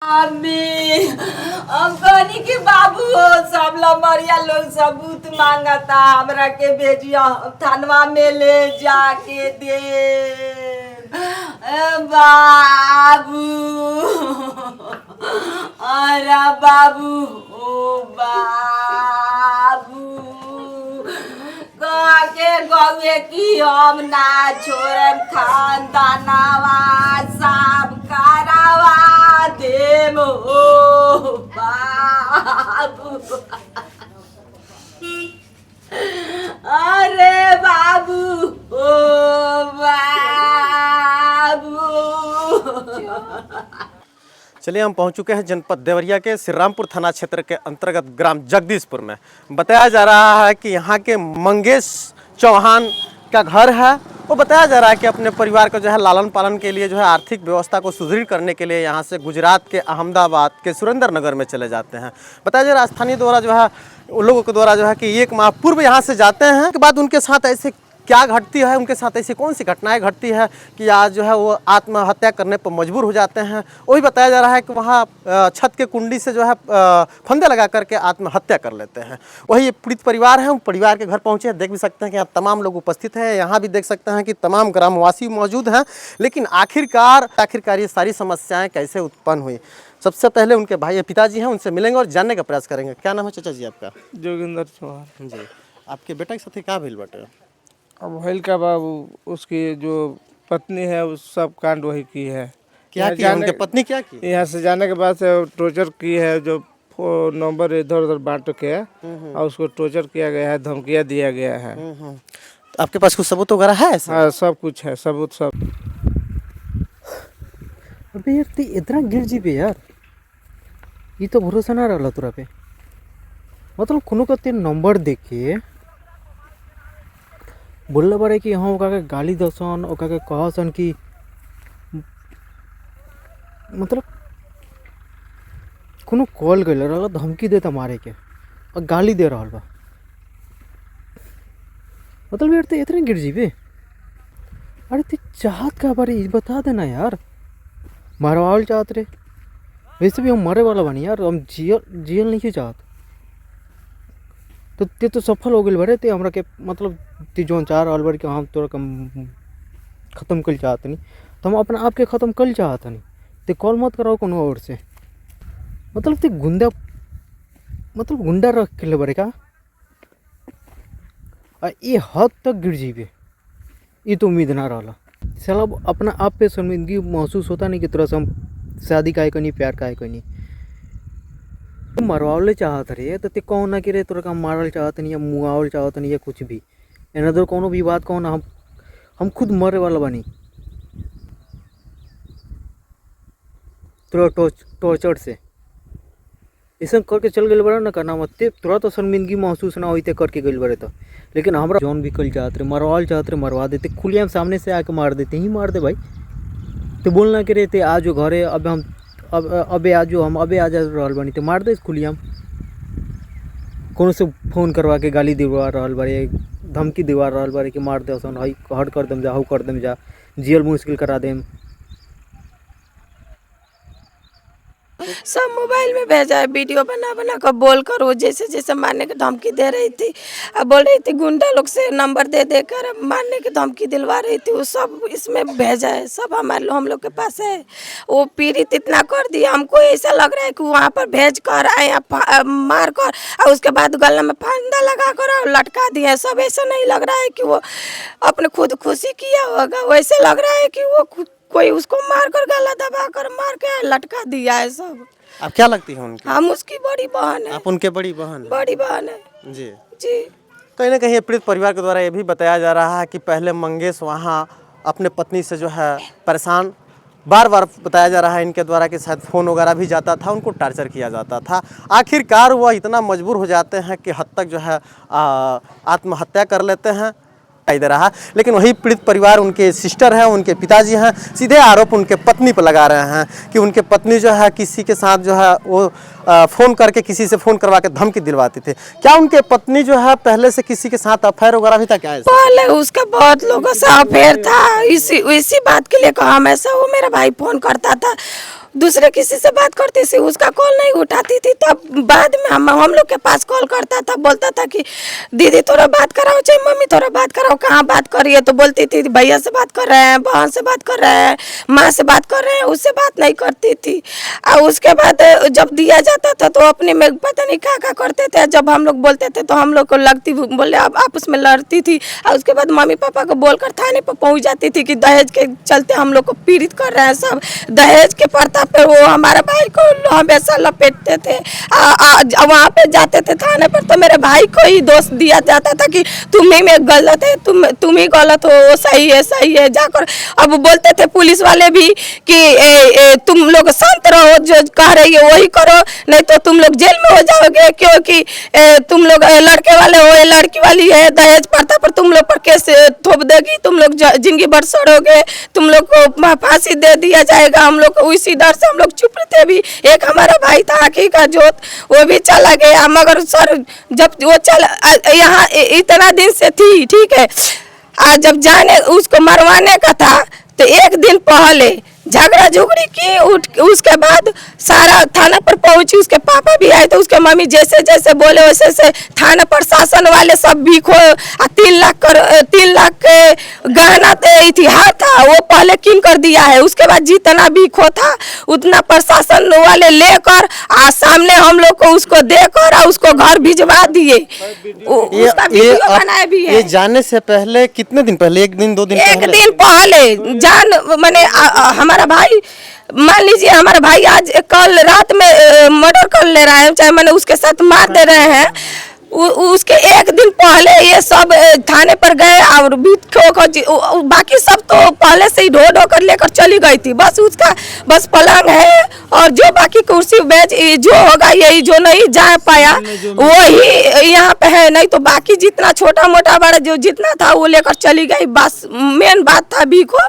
अम्मी हम कहनी कि बाबू हो सब लमरिया लोग सबूत मांगता हमरा के भेजिया थानवा में ले जाके दे बाबू। अरे बाबू ओ बाबू कह के गवे कि हम ना छोड़म खानदानवा सब करावा देम ओ बाबू। अरे बाबू ओ बाबू। चलिए हम पहुंच चुके हैं जनपद देवरिया के श्री रामपुर थाना क्षेत्र के अंतर्गत ग्राम जगदीशपुर में। बताया जा रहा है कि यहाँ के मंगेश चौहान का घर है। वो बताया जा रहा है कि अपने परिवार का जो है लालन पालन के लिए जो है आर्थिक व्यवस्था को सुदृढ़ करने के लिए यहाँ से गुजरात के अहमदाबाद के सुरेंद्र नगर में चले जाते हैं। बताया जा रहा है स्थानीय द्वारा जो है उन लोगों के द्वारा जो है कि 1 माह पूर्व यहाँ से जाते हैं के बाद उनके साथ ऐसे क्या घटती है, उनके साथ ऐसी कौन सी घटनाएं घटती है कि आज जो है वो आत्महत्या करने पर मजबूर हो जाते हैं। वही बताया जा रहा है कि वहाँ छत के कुंडी से जो है फंदे लगा करके आत्महत्या कर लेते हैं। वही पीड़ित परिवार है, परिवार के घर पहुँचे, देख भी सकते हैं कि यहाँ तमाम लोग उपस्थित हैं। यहाँ भी देख सकते हैं कि तमाम ग्रामवासी मौजूद हैं। लेकिन आखिरकार ये सारी समस्याएँ कैसे उत्पन्न हुई, सबसे पहले उनके भाई पिताजी हैं, उनसे मिलेंगे और जानने का प्रयास करेंगे। क्या नाम है चाचा जी आपका? जोगिंदर चौहान जी। आपके बेटा के साथ क्या भेल बटे? अब भैल का बाबू उसकी जो पत्नी है उस सब कांड वही की है। क्या किया उनके पत्नी क्या की? यहाँ से जाने के बाद से टॉर्चर की है, जो नंबर इधर उधर बांट के और उसको टॉर्चर किया गया है, धमकियाँ दिया गया है। तो आपके पास कुछ सबूत वगैरह है ऐसे? हाँ सब कुछ है, सबूत सब। अबे यार ती इतना गिर जी पे यार, ये तो भरोसा ना रहा तोरा पे। मतलब कोनो का ते नंबर देख के बोलले बारे कि हाँ ओका के गाली दसन, ओका के कहसन कि मतलब कोनो कॉल कर रहा, धमकी देता मारे के और गाली दे रहा बा। मतलब यार ते इतने गिर जीबे। अरे ते चाहत का बारे बता देना यार, मारवाल चाहत रे। वैसे भी हम मरे वाला बनी यार, हम जियल नहीं चाहत। तो ते तो सफल हो गए बड़े ते हमरा के मतलब ती जोन चाह रहल बार कि हम तोरा कम ख़त्म कर चाहत नहीं, तो हम अपना आप के ख़त्म कर चाहत नहीं। ते कॉल मत कराओ कोनो और से। मतलब ते गुंडा रख के ले बड़े का ये हद तक गिर जीबे, ये तो उम्मीद ना रहा। साला अपना आप पे शर्मिंदगी महसूस होता नहीं कि तोरा से हम शादी काहे करनी, प्यार काहे करनी। तुम मरवावले चाहत रे तो ते कौन ना कि रे तोरा का मारल चाहत नहीं या मुआवल चाहत नहीं या कुछ भी एना तो कोनो भी बात कौन हम खुद मरे वाला बनी तोरा टॉर्चर से ऐसा करके चल गए बड़ा ना करना मत। तोरा तो शर्मिंदगी महसूस ना होते करके गए बड़े तो। लेकिन हमरा जौन भी कल चाहत रे मरवाल चाहत रे मरवा देते, खुलियाम सामने से आके मार देते, ही मार दे भाई। तो बोलना कि रे ते आज घरे अब हम अबे आज हम अबे आज रहल बनी तो मार दे खुलियाम। कोनो से फोन करवा के गाली दिलवा रहल बारे, धमकी दिलवा रहल बारे कि मार दे सन, हई हट कर दम जा, हऊ कर दम जा, जियल मुश्किल करा देम। सब मोबाइल में भेजा है, वीडियो बना बना कर बोल कर वो जैसे जैसे मारने की धमकी दे रही थी। अब बोल रही थी गुंडा लोग से नंबर दे देकर मारने की धमकी दिलवा रही थी। वो सब इसमें भेजा है, सब हम लोग के पास है। वो पीड़ित इतना कर दिया, हमको ऐसा लग रहा है कि वहाँ पर भेज कर आए मार कर और उसके बाद गला में फंदा लगा कर और लटका दिया। सब ऐसा नहीं लग रहा है कि वो अपने खुद खुशी किया होगा, वैसे लग रहा है कि वो कोई उसको मार कर गला दबा कर मार के लटका दिया है सब। आप क्या लगती है उनकी? हम उसकी बड़ी बहन है। आप उनके बड़ी बहन? बड़ी बहन है जी जी। कहीं ना कहीं पीड़ित परिवार के द्वारा ये भी बताया जा रहा है कि पहले मंगेश वहाँ अपने पत्नी से जो है परेशान, बार बार बताया जा रहा है इनके द्वारा कि शायद फ़ोन वगैरह भी जाता था, उनको टार्चर किया जाता था। आखिरकार वह इतना मजबूर हो जाते हैं कि हद तक जो है आत्महत्या कर लेते हैं। दे रहा। लेकिन वही पीड़ित परिवार, उनके सिस्टर हैं, उनके पिताजी हैं, सीधे आरोप उनके पत्नी पर लगा रहे हैं कि उनके पत्नी जो है किसी के साथ जो है वो फ़ोन करके किसी से फ़ोन करवा के धमकी दिलवाती थे। क्या उनके पत्नी जो है पहले से किसी के साथ अफेयर वगैरह भी था क्या? पहले उसका बहुत लोगों से अफेयर था। इसी बात के लिए हमेशा वो मेरा भाई फ़ोन करता था। दूसरे किसी से बात करती थी, उसका कॉल नहीं उठाती थी। तब बाद में हम लोग के पास कॉल करता था, बोलता था कि दीदी थोड़ा बात कराओ, चाहे मम्मी थोड़ा बात कराओ, कहाँ बात करिए। तो बोलती थी भैया से बात कर रहे हैं, बहन से बात कर रहे हैं, माँ से बात कर रहे हैं, उससे बात नहीं करती थी। और उसके बाद जब दिया जाता था तो अपने में पता नहीं क्या करते थे। जब हम लोग बोलते थे तो हम लोग को लगती, बोले अब आपस में लड़ती थी। और उसके बाद मम्मी पापा को बोलकर थाने पर पहुँच जाती थी कि दहेज के चलते हम लोग को पीड़ित कर रहे हैं सब। दहेज के प्रताप पे वो हमारे भाई को हमेशा लपेटते थे। वहाँ पे जाते थे थाने पर तो मेरे भाई को ही दोष दिया जाता था कि तुम ही में गलत है, तुम ही गलत हो, वो सही है जाकर। अब बोलते थे पुलिस वाले भी कि तुम लोग शांत रहो, जो कह रही है वही करो, नहीं तो तुम लोग जेल में हो जाओगे, क्योंकि तुम लोग लड़के वाले हो, ये लड़की वाली है, दहेज प्रथा पर तुम लोग पर केस थोप देगी, तुम लोग जिंदगी भर सड़ोगे, तुम लोग को फांसी दे दिया जाएगा। हम लोग उसी डर से हम लोग चुप रहते भी। एक हमारा भाई था आखिर का जोत, वो भी चला गया। मगर सर जब वो यहाँ इतना दिन से थी, ठीक है, जब जाने उसको मरवाने का था तो एक दिन पहले झगड़ा झुगड़ी की, उसके बाद सारा थाना पर पहुंची। उसके पापा भी आए तो उसके मम्मी जैसे जैसे बोले वैसे वैसे थाना प्रशासन वाले सब भी खो 3 लाख के गहना इतिहास था वो पहले किन कर दिया है। उसके बाद जितना भी खो था उतना प्रशासन वाले लेकर सामने हम लोग को उसको देकर और उसको घर भिजवा दिए। उसका वीडियो बनाया भी है। ये जाने से पहले कितने दिन पहले, 1 दिन 2 दिन एक दिन पहले मैंने हमारा भाई, मान लीजिए हमारा भाई आज कल रात में मर्डर कर ले रहा है, चाहे मैंने उसके साथ मार दे रहे हैं, उसके एक दिन पहले ये सब थाने पर गए और बाकी सब तो पहले से ही ढो कर लेकर चली गई थी। बस उसका बस पलंग है और जो बाकी कुर्सी बेच जो होगा यही, जो नहीं जा पाया वही यहाँ पे है, नहीं तो बाकी जितना छोटा मोटा बड़ा जो जितना था वो लेकर चली गई। बस मेन बात था भी को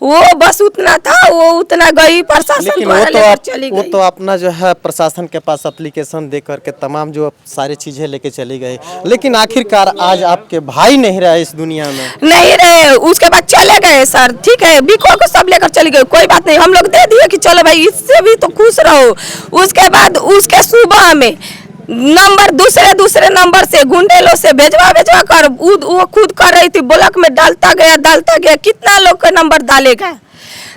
वो बस उतना था, वो उतना गई प्रशासन द्वारा लेकर चली गई। वो तो अपना जो है प्रशासन के पास एप्लीकेशन दे करके तमाम जो सारी चीजें लेके चली गई, लेकिन आखिरकार आज आपके भाई नहीं रहे इस दुनिया में, नहीं रहे। उसके बाद चले गए सर, ठीक है, बिको को सब लेकर चले गए, कोई बात नहीं, हम लोग दे दिए कि चलो भाई इससे भी तो खुश रहो। उसके बाद उसके सुबह में नंबर दूसरे नंबर से गुंडेलों से भेजवा कर वो खुद कर रही थी, ब्लॉक में डालता गया, कितना लोग का नंबर डालेगा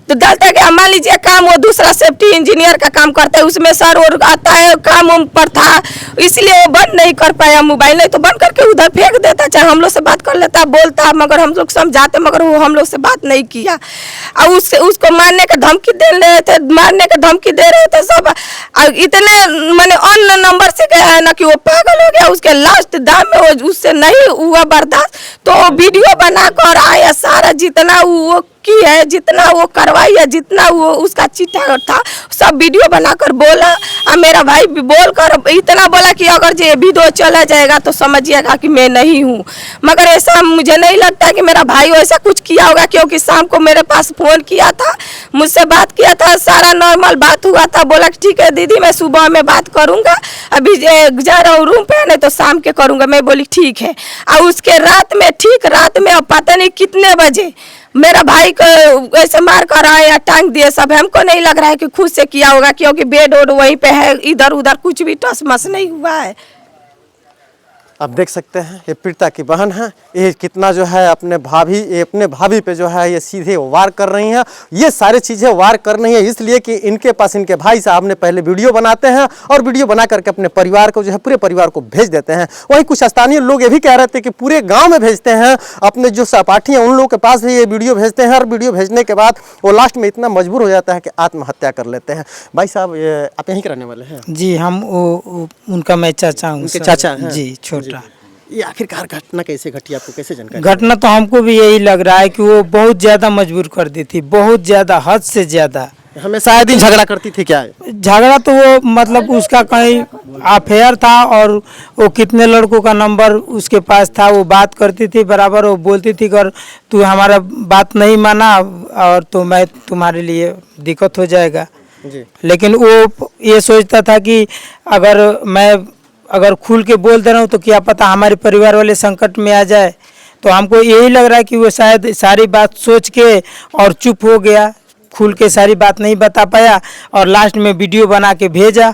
तो डालता गया। मान लीजिए काम वो दूसरा सेफ्टी इंजीनियर का काम करता है, उसमें सर और आता है काम पर था, इसलिए वो बंद नहीं कर पाया मोबाइल, नहीं तो बंद करके उधर फेंक देता, चाहे हम लोग से बात कर लेता, बोलता, मगर हम लोग समझाते, मगर वो हम लोग से बात नहीं किया। और उसको मारने का धमकी दे रहे थे सब। और इतने मैंने ऑन नंबर से गया है ना कि वो पागल हो गया, उसके लास्ट दाम में वो उससे नहीं हुआ बर्दाश्त, तो वीडियो बना कर आया सारा, जितना वो की है, जितना वो करवाई है, जितना वो उसका चिट्ठा था सब वीडियो बनाकर बोला। और मेरा भाई भी बोलकर इतना बोला कि अगर ये वीडियो चला जाएगा तो समझिएगा कि मैं नहीं हूँ। मगर ऐसा मुझे नहीं लगता कि मेरा भाई ऐसा कुछ किया होगा, क्योंकि शाम को मेरे पास फोन किया था, मुझसे बात किया था, सारा नॉर्मल बात हुआ था। बोला कि ठीक है दीदी मैं सुबह में बात करूँगा, अभी जा रहा हूँ रूम पे, नहीं तो शाम के करूँगा। मैं बोली ठीक है। और उसके रात में अब पता नहीं कितने बजे मेरा भाई को ऐसे मार कर आए या टांग दिए सब। हमको नहीं लग रहा है कि खुद से किया होगा, क्योंकि बेड वोड वहीं पे है, इधर उधर कुछ भी टस मस नहीं हुआ है। आप देख सकते हैं ये पीड़िता की बहन है, ये कितना जो है अपने भाभी पे जो है ये सीधे वार कर रही हैं। ये सारी चीज़ें वार कर रही है इसलिए कि इनके पास इनके भाई साहब ने पहले वीडियो बनाते हैं और वीडियो बना करके अपने परिवार को जो है पूरे परिवार को भेज देते हैं। वहीं कुछ स्थानीय लोग ये भी कह रहे थे कि पूरे गाँव में भेजते हैं, अपने जो सहपाठी हैं उन लोगों के पास भी ये वीडियो भेजते हैं और वीडियो भेजने के बाद वो लास्ट में इतना मजबूर हो जाता है कि आत्महत्या कर लेते हैं। भाई साहब आप यहीं के रहने वाले हैं? जी हम उनका मैं चाचा हूँ। उनके चाचा हैं? जी छोटा। ये आखिरकार घटना कैसे घटी, आपको कैसे जानकारी? घटना तो हमको भी यही लग रहा है कि वो बहुत ज़्यादा मजबूर कर दी थी, बहुत ज़्यादा, हद से ज़्यादा। हमेशा आए दिन झगड़ा करती थी क्या? झगड़ा तो वो मतलब उसका कहीं अफेयर था और वो कितने लड़कों का नंबर उसके पास था, वो बात करती थी बराबर। वो बोलती थी अगर तू हमारा बात नहीं माना और तो मैं तुम्हारे लिए दिक्कत हो जाएगा जी। लेकिन वो ये सोचता था कि अगर खुल के बोल दे रहा हूँ तो क्या पता हमारे परिवार वाले संकट में आ जाए। तो हमको यही लग रहा है कि वो शायद सारी बात सोच के और चुप हो गया, खुल के सारी बात नहीं बता पाया और लास्ट में वीडियो बना के भेजा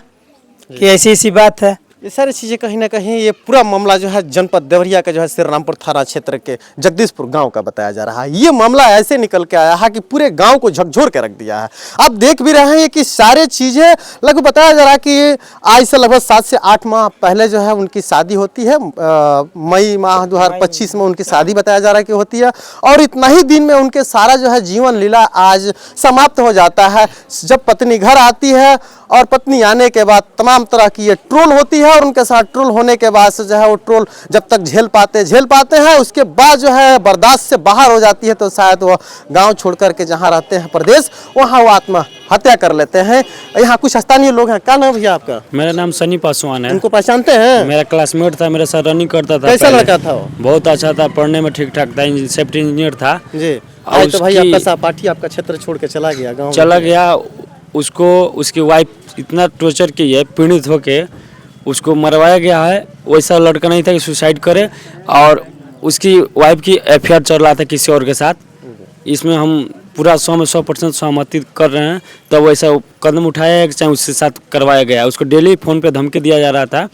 कि ऐसी ऐसी बात है। ये सारी चीज़ें कहीं ना कहीं ये पूरा मामला जो है जनपद देवरिया का जो है श्री रामपुर थाना क्षेत्र के जगदीशपुर गांव का बताया जा रहा है। ये मामला ऐसे निकल के आया है कि पूरे गांव को झकझोर के रख दिया है। आप देख भी रहे हैं कि सारे चीज़ें लगभग बताया जा रहा है कि आज से लगभग 7 से 8 माह पहले जो है उनकी शादी होती है। मई माह 2025 में उनकी शादी बताया जा रहा है कि होती है और इतना ही दिन में उनके सारा जो है जीवन लीला आज समाप्त हो जाता है। जब पत्नी घर आती है और पत्नी आने के बाद तमाम तरह की ये ट्रोल होती है और उनके साथ ट्रोल होने के बाद से जो है वो ट्रोल जब तक झेल पाते हैं उसके बाद जो है बर्दाश्त से बाहर हो जाती है तो शायद वो गांव छोड़ करके जहां रहते हैं प्रदेश वहां वो आत्महत्या कर लेते हैं। यहाँ कुछ स्थानीय लोग हैं। क्या नाम भैया आपका? मेरा नाम सनी पासवान है। उनको पहचानते हैं? मेरा क्लासमेट था, मेरे साथ रनिंग करता था। कैसा पहले। लड़का था वो? बहुत अच्छा था, पढ़ने में ठीक ठाक था, सेफ्टी इंजीनियर था। जी। और आज तो भाई उसकी- आपका सहपाठी आपका क्षेत्र छोड़ के चला गया गाँव। चला गया। उसको उसकी वाइफ इतना टॉर्चर की है, पीड़ित होके उसको मरवाया गया है। वैसा लड़का नहीं था कि सुसाइड करे और उसकी वाइफ की अफेयर चल रहा था किसी और के साथ। इसमें हम पूरा 100 में 100% सहमति कर रहे हैं। तब वैसा कदम उठाया है कि चाहे उसके साथ करवाया गया। उसको डेली फ़ोन पे धमकी दिया जा रहा था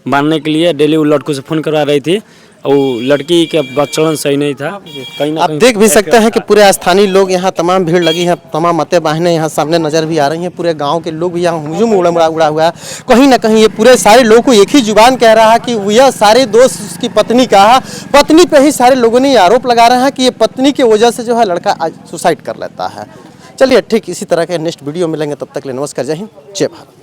मारने के लिए। डेली वो लड़कों से फ़ोन करवा रही थी और लड़की का बात-चलन सही नहीं था। कहीं ना आप कहीं देख भी सकते हैं कि पूरे स्थानीय लोग यहाँ तमाम भीड़ लगी है, तमाम मतें बहनें यहाँ सामने नजर भी आ रही हैं। पूरे गांव के लोग भी यहाँ हुजूम उड़ा हुआ है। कहीं ना कहीं ये पूरे सारे लोगों को एक ही जुबान कह रहा है कि यह सारे दोस्त उसकी पत्नी का है। पत्नी पे ही सारे लोगों ने ये आरोप लगा रहे हैं कि ये पत्नी की वजह से जो है लड़का आज सुसाइड कर लेता है। चलिए ठीक इसी तरह के नेक्स्ट वीडियो मिलेंगे, तब तक के लिए नमस्कार, जय हिंद, जय भारत।